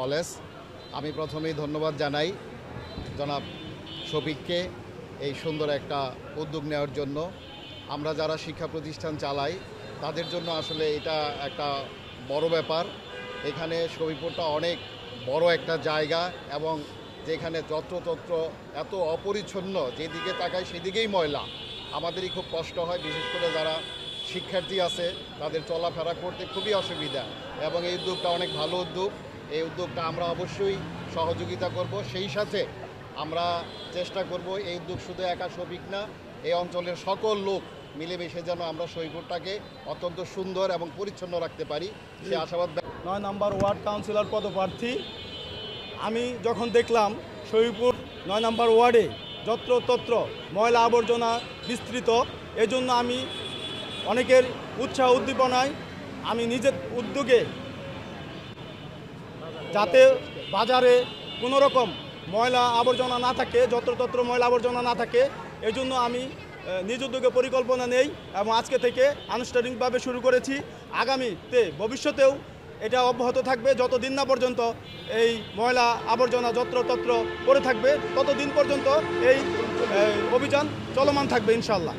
College. আমি প্রথমেই ধন্যবাদ জানাই জনাব শফিককে এই সুন্দর একটা উদ্যোগ নেওয়ার জন্য। আমরা যারা শিক্ষা প্রতিষ্ঠান চালাই তাদের জন্য আসলে এটা একটা বড় ব্যাপার। এখানে শফিপুরটা অনেক বড় একটা জায়গা এবং যেখানে যত্রতত্র এত অপরিচ্ছন্ন, যেদিকে তাকায় সেদিকেই ময়লা। আমাদেরই খুব কষ্ট হয়, বিশেষ করে যারা শিক্ষার্থী আছে তাদের চলাফেরা করতে খুবই অসুবিধা। এবং এই উদ্যোগটা অনেক ভালো উদ্যোগ। এই উদ্যোগটা আমরা অবশ্যই সহযোগিতা করব। সেই সাথে আমরা চেষ্টা করব এই উদ্যোগ শুধু একা শফিক না, এই অঞ্চলের সকল লোক মিলেমিশে যেন আমরা শফিপুরটাকে অত্যন্ত সুন্দর এবং পরিচ্ছন্ন রাখতে পারি সে আশাবাদ। 9 নম্বর ওয়ার্ড কাউন্সিলর পদপ্রার্থী। আমি যখন দেখলাম শফিপুর 9 নম্বর ওয়ার্ডে যত্রতত্র ময়লা আবর্জনা বিস্তৃত, এজন্য আমি অনেকের উৎসাহ উদ্দীপনায় আমি নিজের উদ্যোগে যাতে বাজারে কোনো রকম ময়লা আবর্জনা না থাকে, যত্রতত্র ময়লা আবর্জনা না থাকে, এজন্য আমি নিজ উদ্যোগে পরিকল্পনা নেই এবং আজকে থেকে আনুষ্ঠানিকভাবে শুরু করেছি। আগামীতে ভবিষ্যতেও এটা অব্যাহত থাকবে, যতদিন না পর্যন্ত এই ময়লা আবর্জনা যত্রতত্র পড়ে থাকবে ততদিন পর্যন্ত এই অভিযান চলমান থাকবে ইনশাল্লাহ।